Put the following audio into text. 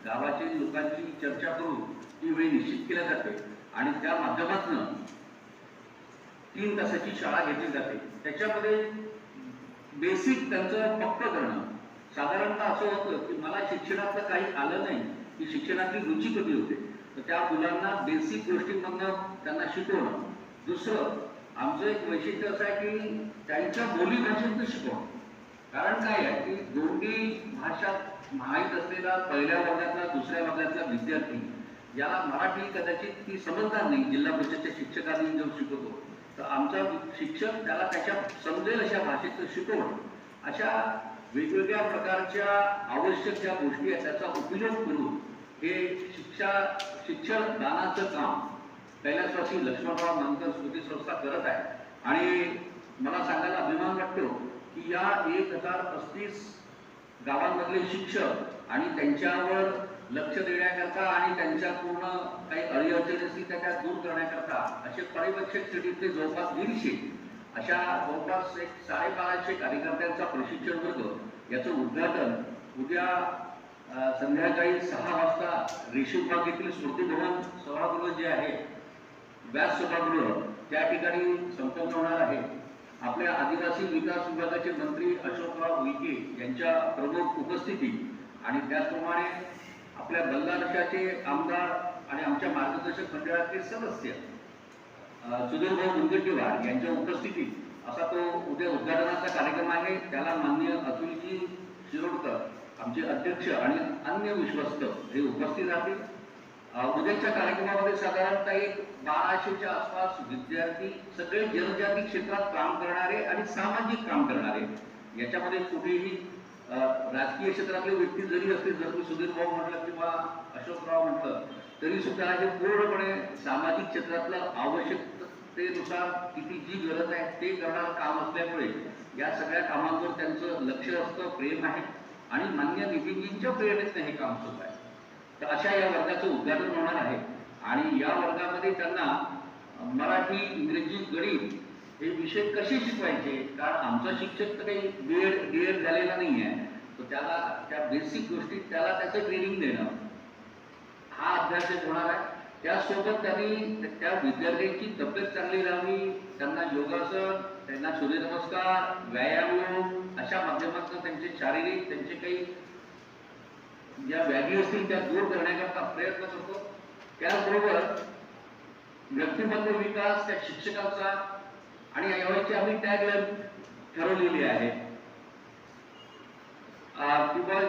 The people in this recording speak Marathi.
गावातील लोकांची चर्चा करून ती वेळ निश्चित केल्या जाते आणि त्या माध्यमातून 3 तासाची शाळा घेतली जाते। त्याच्यामध्ये बेसिक त्यांचं पक्क करणं। साधारणतः असं होतं की मला शिक्षणातलं काही आलं नाही की शिक्षणातली रुची कधी होते, तर त्या मुलांना बेसिक गोष्टींमधनं त्यांना शिकवणं। दुसरं आमचं एक वैशिष्ट्य असं आहे की त्यांच्या बोलीभाषेतनं शिकवणं। कारण काय आहे की दोन्ही भाषा माहीत असलेला पहिल्या वर्गातला दुसऱ्या वर्गातला विद्यार्थी याला मराठी कदाचित ती समजणार नाही, जिल्हा परिषदच्या शिक्षकांनी जो शिकवतो, तर आमचा शिक्षक त्याला त्याच्या समजेल अशा भाषेत शिकवणं। अशा वेगवेगळ्या प्रकारच्या आवश्यक ज्या गोष्टी आहेत त्याचा उपयोग करून हे शिक्षण दानाचं काम कैलासवासी लक्ष्मणराव मानकर स्मृती संस्था करत आहे। आणि मला सांगायला अभिमान वाटतो की या 1035 गावांमधले शिक्षक आणि त्यांच्यावर लक्ष देण्याकरता आणि त्यांच्या पूर्ण काही अडचणी असतील त्या दूर करण्याकरता असे पर्यवेक्षक सिटीतले जवळपास 150 अशा जवळपास 1250 कार्यकर्त्यांचा प्रशिक्षण वर्ग याचं उद्घाटन उद्या संध्याकाळी 6 वाजता रेशीमबाग येथील स्मृती भवन सभागृह जे आहे, व्यास सभागृह, त्या ठिकाणी संपन्न होणार आहे। आपल्या आदिवासी विकास विभागाचे मंत्री अशोकराव उईके यांच्या प्रमुख उपस्थिती आणि त्याचप्रमाणे आपल्या बल्लारशाचे आमदार आणि आमच्या मार्गदर्शक मंडळाचे सदस्य सुधीरभाऊ मुनगंटीवार यांच्या उपस्थितीत असा तो उद्या उद्घाटनाचा कार्यक्रम आहे। त्याला माननीय अतुलजी शिरोडकर आमचे अध्यक्ष आणि अन्य विश्वस्त हे उपस्थित राहतील। उद्याच्या कार्यक्रमामध्ये साधारणतः 1200च्या आसपास विद्यार्थी, सगळे जनजाती क्षेत्रात काम करणारे आणि सामाजिक काम करणारे, याच्यामध्ये कुठेही राजकीय क्षेत्रातले व्यक्ती जरी असतील, जर मी सुधीर भाऊ म्हटलं किंवा अशोकराव म्हटलं तरी सुद्धा हे पूर्णपणे सामाजिक क्षेत्रातलं आवश्यकतेनुसार किती जी गरज आहे ते करणारं काम असल्यामुळे या सगळ्या कामांवर त्यांचं लक्ष असतं, प्रेम आहे आणि मान्य नितीनजींच्या प्रेरणेतनं हे काम सुरू आहे। तर अशा या वर्गाचं उद्घाटन होणार आहे आणि या वर्गामध्ये त्यांना मराठी, इंग्रजी, गणित हे विषय कसे शिकवायचे, कारण आमचा शिक्षक तर काही बीएड झालेला नाही आहे, तर त्याला त्या बेसिक गोष्टी त्याला त्याचं ट्रेनिंग देणं हा अभ्यास होणार आहे। त्यासोबत त्यांनी त्या विद्यार्थ्यांची तब्येत चांगली राहावी, त्यांना योगासन, त्यांना सूर्यनमस्कार, व्यायाम योग अशा माध्यमातून त्यांचे शारीरिक, त्यांचे काही ज्या व्याधी असतील त्या दूर करण्याकरता प्रयत्न करतो। त्याचबरोबर व्यक्तिमत्व विकास त्या शिक्षकाचा आणि यावेळी आम्ही टॅगलाईन ठरवलेली आहे किंवा